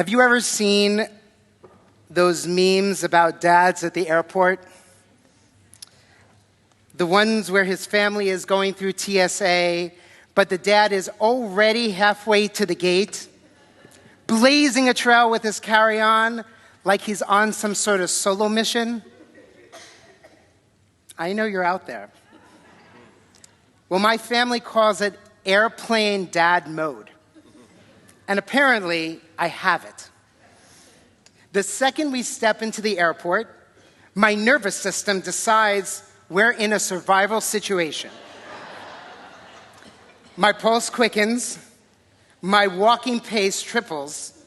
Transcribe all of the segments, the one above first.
Have you ever seen those memes about dads at the airport? The ones where his family is going through TSA, but the dad is already halfway to the gate, blazing a trail with his carry-on like he's on some sort of solo mission. I know you're out there. Well, my family calls it airplane dad mode. And apparently, I have it. The second we step into the airport, my nervous system decides we're in a survival situation. My pulse quickens, my walking pace triples,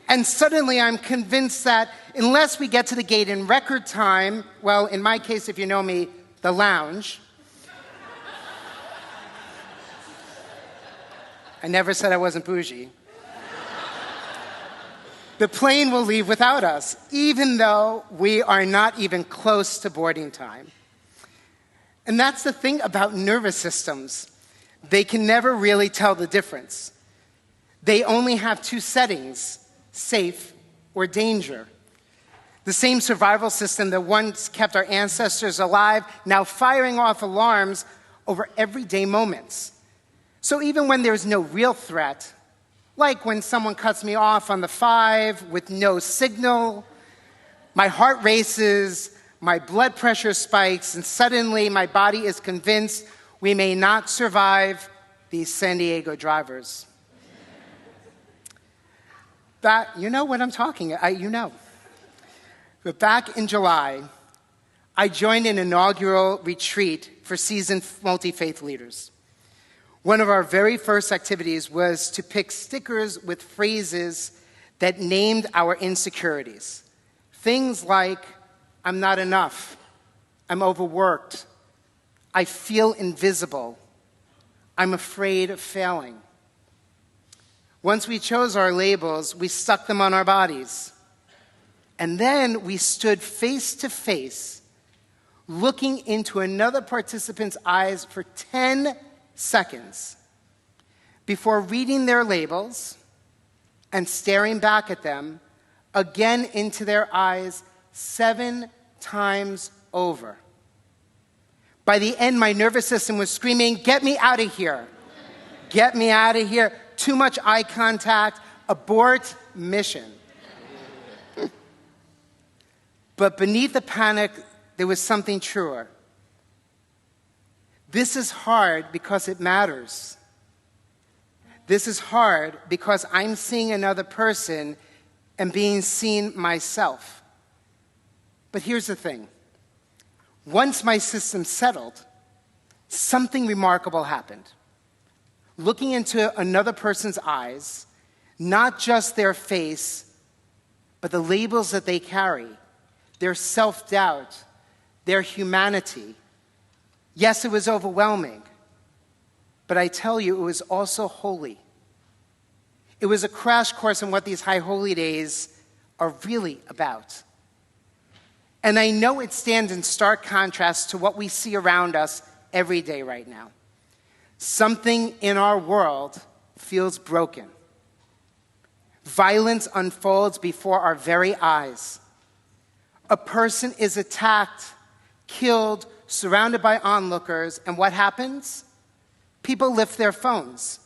and suddenly I'm convinced that unless we get to the gate in record time, well, in my case, if you know me, the lounge. I never said I wasn't bougie. The plane will leave without us, even though we are not even close to boarding time. And that's the thing about nervous systems. They can never really tell the difference. They only have two settings, safe or danger. The same survival system that once kept our ancestors alive, now firing off alarms over everyday moments. So even when there's no real threat, like when someone cuts me off on the 5 with no signal, my heart races, my blood pressure spikes, and suddenly my body is convinced we may not survive these San Diego drivers. You know what I'm talking about, you know. But back in July, I joined an inaugural retreat for seasoned multi-faith leaders. One of our very first activities was to pick stickers with phrases that named our insecurities. Things like, I'm not enough, I'm overworked, I feel invisible, I'm afraid of failing. Once we chose our labels, we stuck them on our bodies. And then we stood face to face, looking into another participant's eyes for 10 seconds before reading their labels and staring back at them again into their eyes 7 times over. By the end, my nervous system was screaming, "Get me out of here. Get me out of here. Too much eye contact. Abort mission." But beneath the panic, there was something truer. This is hard because it matters. This is hard because I'm seeing another person and being seen myself. But here's the thing. Once my system settled, something remarkable happened. Looking into another person's eyes, not just their face, but the labels that they carry, their self-doubt, their humanity. Yes, it was overwhelming, but I tell you, it was also holy. It was a crash course in what these high holy days are really about. And I know it stands in stark contrast to what we see around us every day right now. Something in our world feels broken. Violence unfolds before our very eyes. A person is attacked, killed, surrounded by onlookers, and what happens? People lift their phones.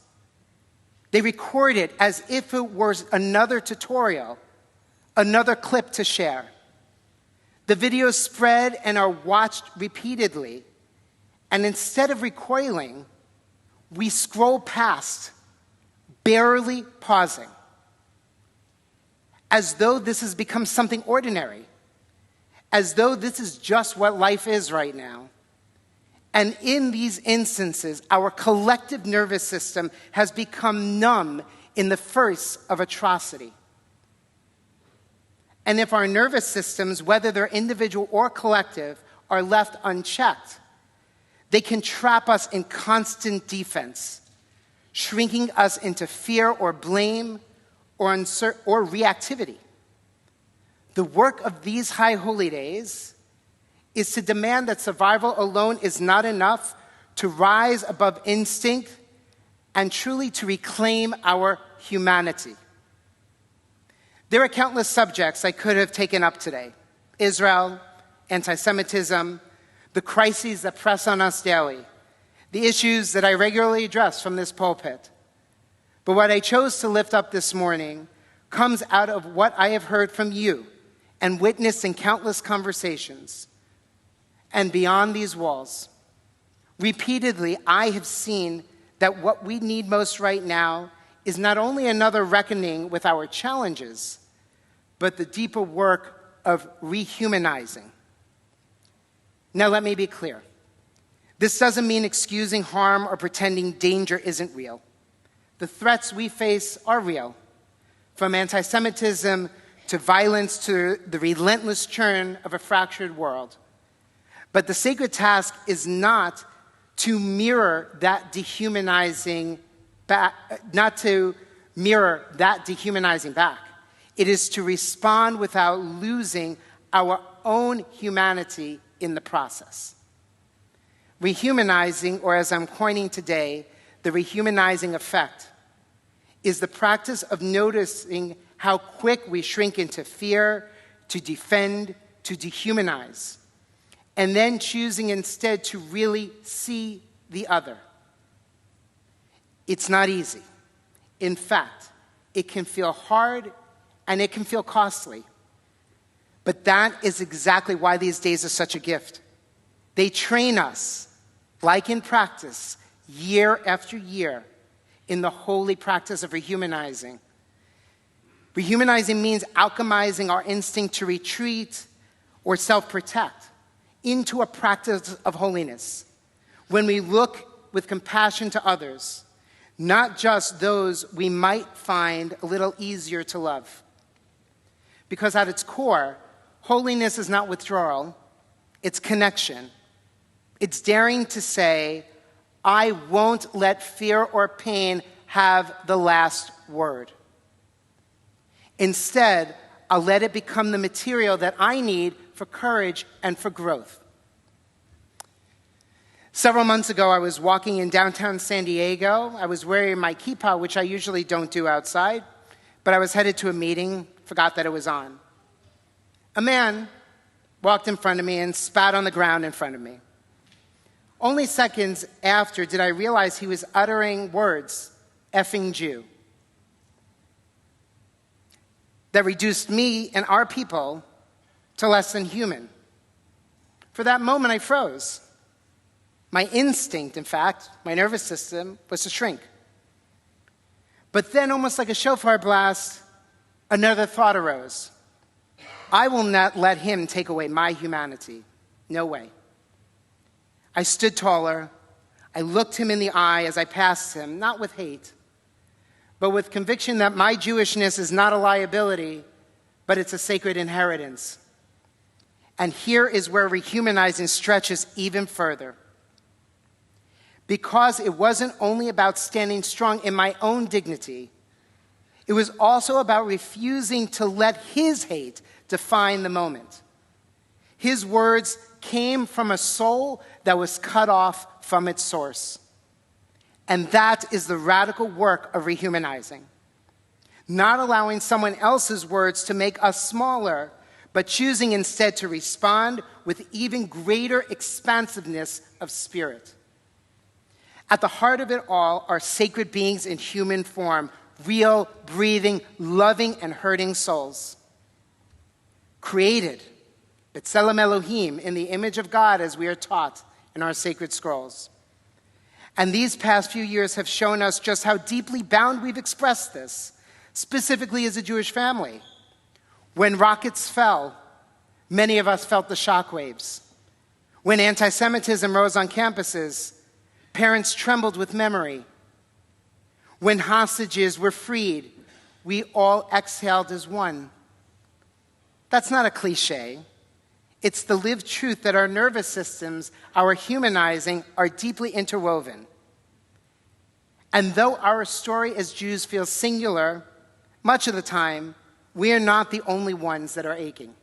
They record it as if it were another tutorial, another clip to share. The videos spread and are watched repeatedly, and instead of recoiling, we scroll past, barely pausing, as though this has become something ordinary, as though this is just what life is right now. And in these instances, our collective nervous system has become numb in the face of atrocity. And if our nervous systems, whether they're individual or collective, are left unchecked, they can trap us in constant defense, shrinking us into fear or blame or reactivity. The work of these high holy days is to demand that survival alone is not enough to rise above instinct and truly to reclaim our humanity. There are countless subjects I could have taken up today. Israel, anti-Semitism, the crises that press on us daily, the issues that I regularly address from this pulpit. But what I chose to lift up this morning comes out of what I have heard from you and witnessed in countless conversations. And beyond these walls, repeatedly, I have seen that what we need most right now is not only another reckoning with our challenges, but the deeper work of rehumanizing. Now, let me be clear. This doesn't mean excusing harm or pretending danger isn't real. The threats we face are real, from anti-Semitism to violence to the relentless churn of a fractured world. But the sacred task is not to mirror that dehumanizing back. It is to respond without losing our own humanity in the process. Rehumanizing, or as I'm coining today, the rehumanizing effect, is the practice of noticing how quick we shrink into fear, to defend, to dehumanize, and then choosing instead to really see the other. It's not easy. In fact, it can feel hard and it can feel costly. But that is exactly why these days are such a gift. They train us, like in practice, year after year, in the holy practice of rehumanizing. Rehumanizing means alchemizing our instinct to retreat or self-protect into a practice of holiness. When we look with compassion to others, not just those we might find a little easier to love. Because at its core, holiness is not withdrawal, it's connection. It's daring to say, I won't let fear or pain have the last word. Instead, I'll let it become the material that I need for courage and for growth. Several months ago, I was walking in downtown San Diego. I was wearing my kippah, which I usually don't do outside, but I was headed to a meeting, forgot that it was on. A man walked in front of me and spat on the ground in front of me. Only seconds after did I realize he was uttering words, effing Jew, that reduced me and our people to less than human. For that moment, I froze. My instinct, in fact, my nervous system, was to shrink. But then, almost like a shofar blast, another thought arose. I will not let him take away my humanity. No way. I stood taller. I looked him in the eye as I passed him, not with hate, but with conviction that my Jewishness is not a liability, but it's a sacred inheritance. And here is where rehumanizing stretches even further. Because it wasn't only about standing strong in my own dignity, it was also about refusing to let his hate define the moment. His words came from a soul that was cut off from its source. And that is the radical work of rehumanizing. Not allowing someone else's words to make us smaller, but choosing instead to respond with even greater expansiveness of spirit. At the heart of it all are sacred beings in human form, real, breathing, loving, and hurting souls. Created, B'Tselem Elohim, in the image of God as we are taught in our sacred scrolls. And these past few years have shown us just how deeply bound we've expressed this, specifically as a Jewish family. When rockets fell, many of us felt the shockwaves. When anti-Semitism rose on campuses, parents trembled with memory. When hostages were freed, we all exhaled as one. That's not a cliche. It's the lived truth that our nervous systems, our humanizing, are deeply interwoven. And though our story as Jews feels singular, much of the time, we are not the only ones that are aching.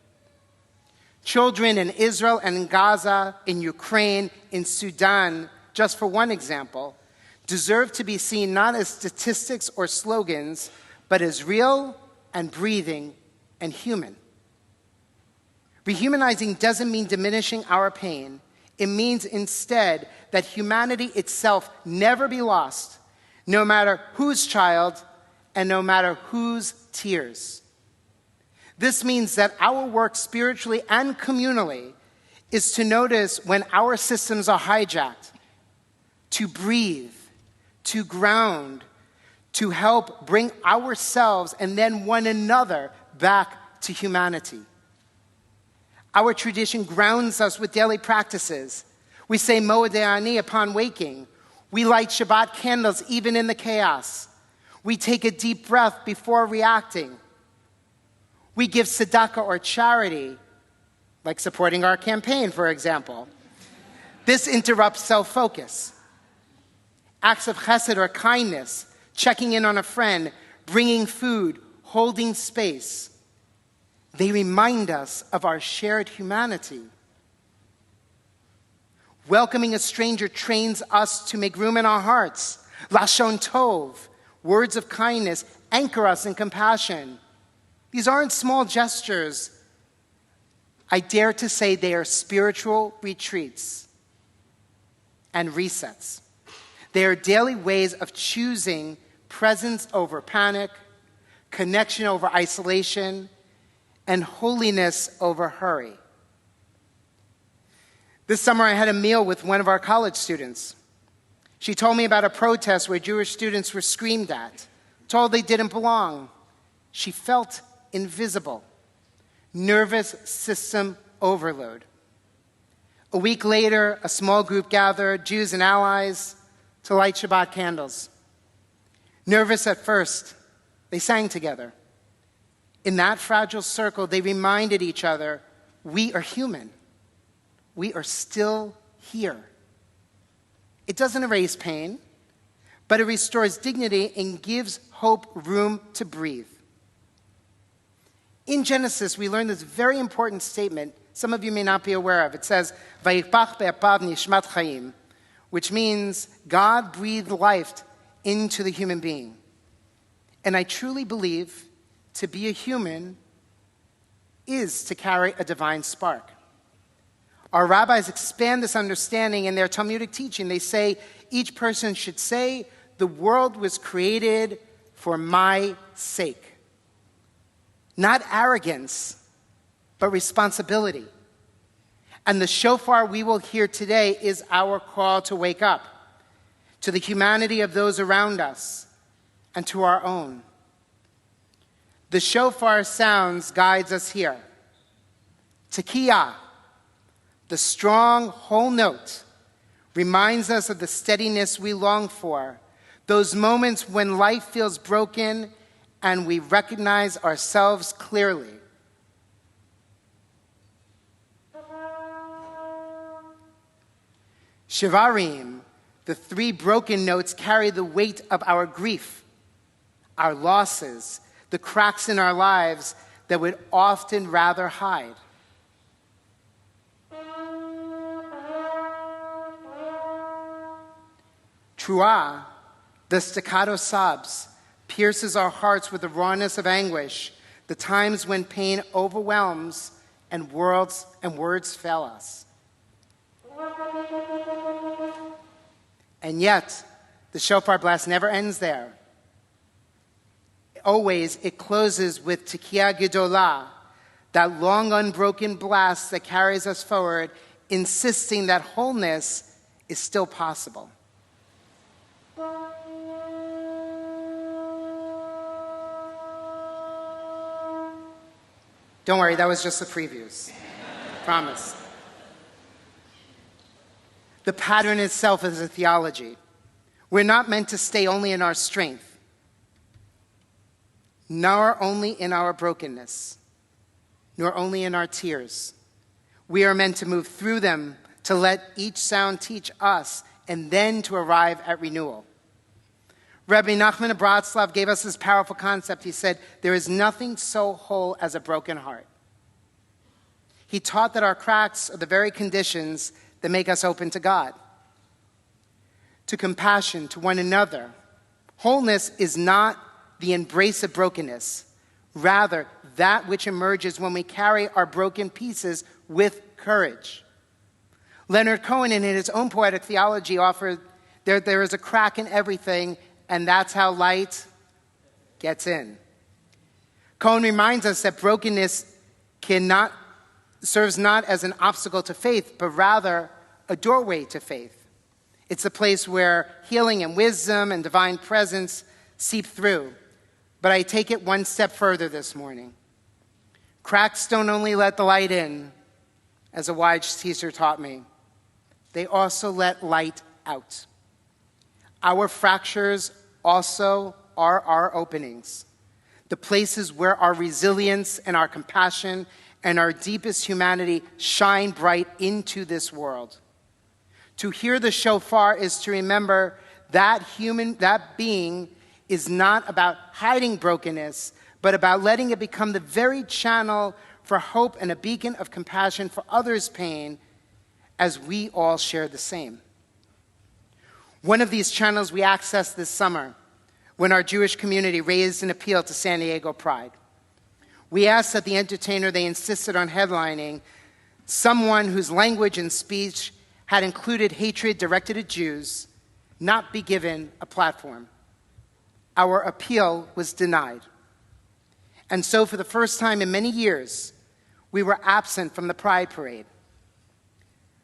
Children in Israel and in Gaza, in Ukraine, in Sudan, just for one example, deserve to be seen not as statistics or slogans, but as real, and breathing and human. Rehumanizing doesn't mean diminishing our pain. It means instead that humanity itself never be lost, no matter whose child and no matter whose tears. This means that our work spiritually and communally is to notice when our systems are hijacked, to breathe, to ground, to help bring ourselves and then one another back to humanity. Our tradition grounds us with daily practices. We say Moedei Ani upon waking. We light Shabbat candles even in the chaos. We take a deep breath before reacting. We give tzedakah or charity, like supporting our campaign, for example. This interrupts self-focus. Acts of chesed or kindness, checking in on a friend, bringing food, holding space. They remind us of our shared humanity. Welcoming a stranger trains us to make room in our hearts. Lashon tov, words of kindness, anchor us in compassion. These aren't small gestures. I dare to say they are spiritual retreats and resets. They are daily ways of choosing presence over panic, connection over isolation, and holiness over hurry. This summer I had a meal with one of our college students. She told me about a protest where Jewish students were screamed at, told they didn't belong. She felt invisible. Nervous system overload. A week later, a small group gathered, Jews and allies, to light Shabbat candles. Nervous at first, they sang together. In that fragile circle, they reminded each other, we are human. We are still here. It doesn't erase pain, but it restores dignity and gives hope room to breathe. In Genesis, we learn this very important statement some of you may not be aware of. It says, "Vayipach be'apav nishmat chayim," which means God breathed life into the human being. And I truly believe to be a human is to carry a divine spark. Our rabbis expand this understanding in their Talmudic teaching. They say each person should say, the world was created for my sake. Not arrogance, but responsibility. And the shofar we will hear today is our call to wake up to the humanity of those around us and to our own. The shofar sounds guides us here. Tekiyah, the strong whole note, reminds us of the steadiness we long for, those moments when life feels broken and we recognize ourselves clearly. Shivarim, the three broken notes, carry the weight of our grief, our losses, the cracks in our lives that we'd often rather hide. Truah, the staccato sobs, pierces our hearts with the rawness of anguish, the times when pain overwhelms and words fail us. And yet, the shofar blast never ends there. Always, it closes with Tekiyah Gedolah, that long unbroken blast that carries us forward, insisting that wholeness is still possible. Don't worry, that was just the previews. Promise. The pattern itself is a theology. We're not meant to stay only in our strength, nor only in our brokenness, nor only in our tears. We are meant to move through them, to let each sound teach us, and then to arrive at renewal. Rabbi Nachman of Bratslav gave us this powerful concept. He said, there is nothing so whole as a broken heart. He taught that our cracks are the very conditions that make us open to God, to compassion, to one another. Wholeness is not the embrace of brokenness. Rather, that which emerges when we carry our broken pieces with courage. Leonard Cohen, in his own poetic theology, offered there is a crack in everything, and that's how light gets in. Cohen reminds us that brokenness serves not as an obstacle to faith, but rather a doorway to faith. It's a place where healing and wisdom and divine presence seep through. But I take it one step further this morning. Cracks don't only let the light in, as a wise teacher taught me. They also let light out. Our fractures also are our openings, the places where our resilience and our compassion and our deepest humanity shine bright into this world. To hear the shofar is to remember that being is not about hiding brokenness, but about letting it become the very channel for hope and a beacon of compassion for others' pain as we all share the same. One of these channels we accessed this summer when our Jewish community raised an appeal to San Diego Pride. We asked that the entertainer they insisted on headlining, someone whose language and speech had included hatred directed at Jews, not be given a platform. Our appeal was denied. And so for the first time in many years, we were absent from the Pride Parade.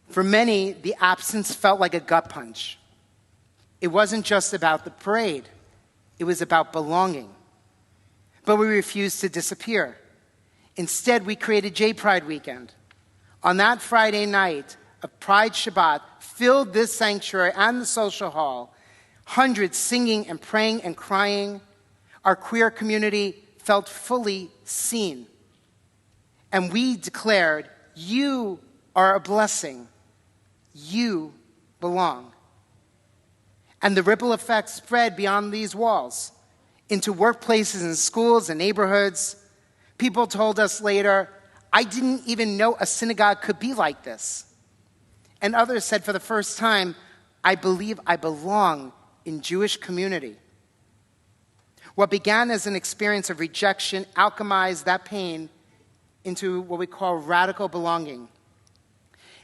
For many, the absence felt like a gut punch. It wasn't just about the parade. It was about belonging. But we refused to disappear. Instead, we created J Pride Weekend. On that Friday night, a Pride Shabbat filled this sanctuary and the social hall, hundreds singing and praying and crying. Our queer community felt fully seen. And we declared, you are a blessing. You belong. And the ripple effect spread beyond these walls into workplaces and schools and neighborhoods. People told us later, I didn't even know a synagogue could be like this. And others said for the first time, I believe I belong in Jewish community. What began as an experience of rejection alchemized that pain into what we call radical belonging.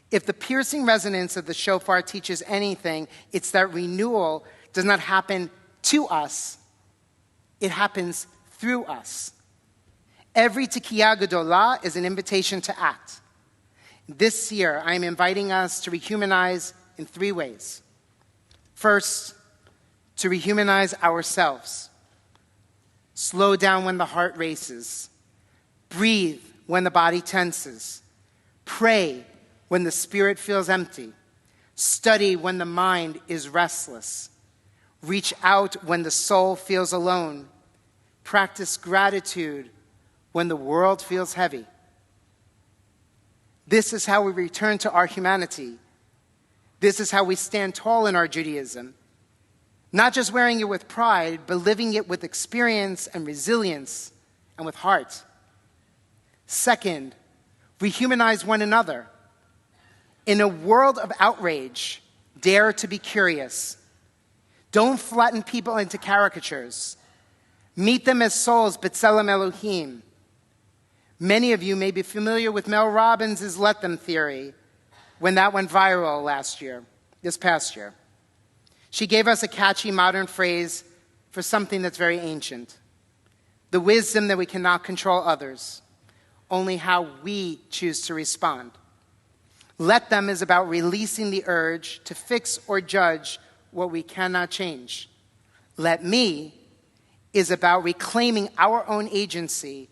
If the piercing resonance of the shofar teaches anything, it's that renewal does not happen to us, it happens through us. Every Tikiyah Gedolah is an invitation to act. This year, I am inviting us to rehumanize in 3 ways. First, to rehumanize ourselves. Slow down when the heart races. Breathe when the body tenses. Pray when the spirit feels empty. Study when the mind is restless. Reach out when the soul feels alone. Practice gratitude when the world feels heavy. This is how we return to our humanity. This is how we stand tall in our Judaism. Not just wearing it with pride, but living it with experience and resilience and with heart. Second, rehumanize one another. In a world of outrage, dare to be curious. Don't flatten people into caricatures. Meet them as souls, B'Tselem Elohim. Many of you may be familiar with Mel Robbins' Let Them theory when that went viral this past year. She gave us a catchy modern phrase for something that's very ancient. The wisdom that we cannot control others, only how we choose to respond. Let Them is about releasing the urge to fix or judge what we cannot change. Let Me is about reclaiming our own agency,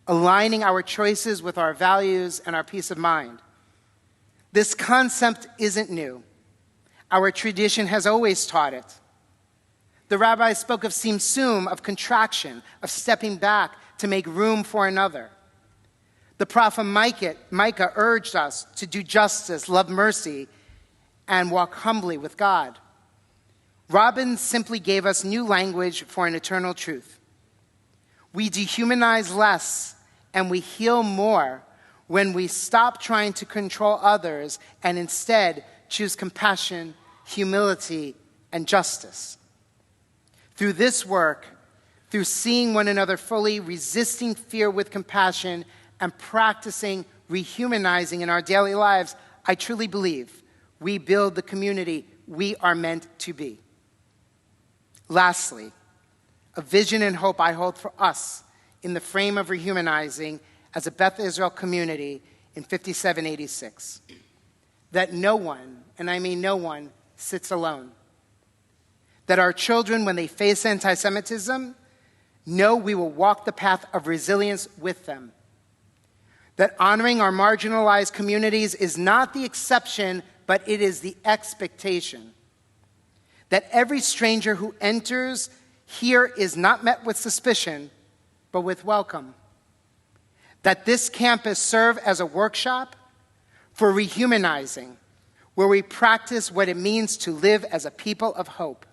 aligning our choices with our values and our peace of mind. This concept isn't new. Our tradition has always taught it. The Rabbi spoke of tzimtzum, of contraction, of stepping back to make room for another. The prophet Micah urged us to do justice, love mercy, and walk humbly with God. Robbins simply gave us new language for an eternal truth. We dehumanize less and we heal more when we stop trying to control others and instead choose compassion, humility, and justice. Through this work, through seeing one another fully, resisting fear with compassion, and practicing rehumanizing in our daily lives, I truly believe we build the community we are meant to be. Lastly, a vision and hope I hold for us in the frame of rehumanizing as a Beth Israel community in 5786. That no one, and I mean no one, sits alone. That our children, when they face anti-Semitism, know we will walk the path of resilience with them. That honoring our marginalized communities is not the exception, but it is the expectation. That every stranger who enters here is not met with suspicion, but with welcome. That this campus serve as a workshop for rehumanizing, where we practice what it means to live as a people of hope.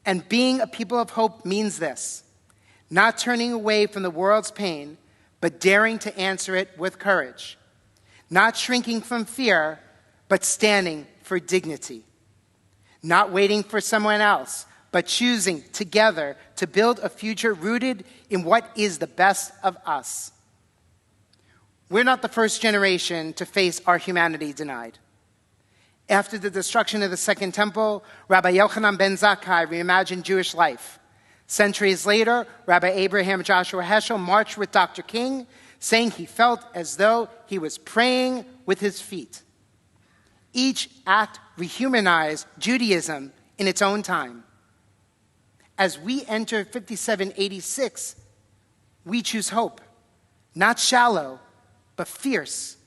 And being a people of hope means this: not turning away from the world's pain, but daring to answer it with courage. Not shrinking from fear, but standing for dignity. Not waiting for someone else, but choosing together to build a future rooted in what is the best of us. We're not the first generation to face our humanity denied. After the destruction of the Second Temple, Rabbi Yochanan ben Zakkai reimagined Jewish life. Centuries later, Rabbi Abraham Joshua Heschel marched with Dr. King, saying he felt as though he was praying with his feet. Each act rehumanized Judaism in its own time. As we enter 5786, we choose hope, not shallow, but fierce.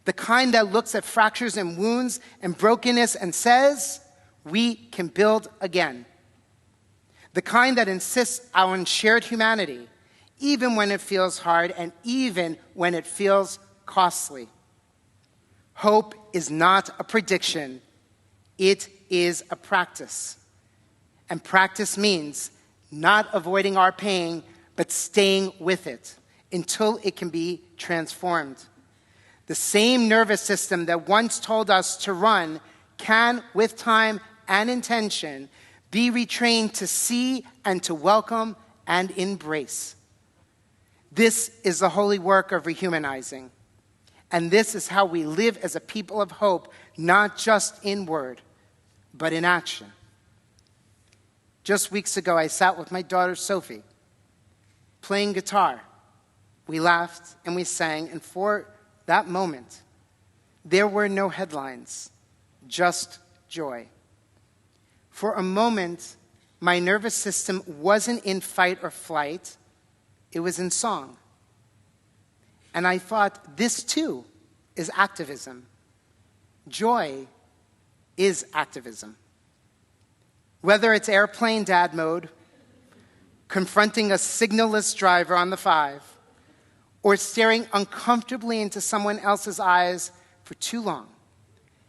The kind that looks at fractures and wounds and brokenness and says, we can build again. The kind that insists on shared humanity, even when it feels hard and even when it feels costly. Hope is not a prediction, it is a practice. And practice means not avoiding our pain, but staying with it until it can be transformed. The same nervous system that once told us to run can, with time and intention, be retrained to see and to welcome and embrace. This is the holy work of rehumanizing. And this is how we live as a people of hope, not just in word, but in action. Just weeks ago, I sat with my daughter, Sophie, playing guitar. We laughed and we sang, and for that moment, there were no headlines, just joy. For a moment, my nervous system wasn't in fight or flight, it was in song. And I thought, this too is activism. Joy is activism. Whether it's airplane dad mode, confronting a signalless driver on the 5, or staring uncomfortably into someone else's eyes for too long,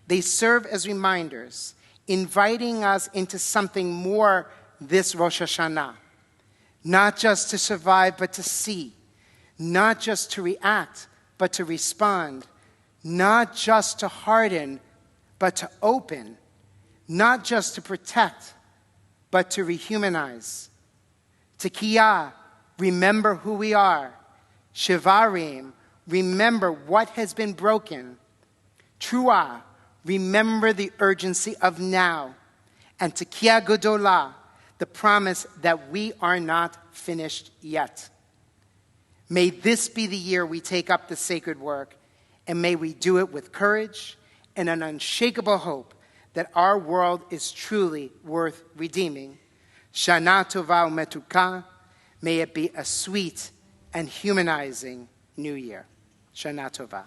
they serve as reminders, inviting us into something more this Rosh Hashanah. Not just to survive, but to see. Not just to react, but to respond. Not just to harden, but to open. Not just to protect, but to rehumanize. Tekiyah, remember who we are. Shivarim, remember what has been broken. Truah, remember the urgency of now. And Tekiyah Gedolah, the promise that we are not finished yet. May this be the year we take up the sacred work, and may we do it with courage and an unshakable hope that our world is truly worth redeeming. Shana Tova Umetuka, may it be a sweet and humanizing new year. Shana Tova.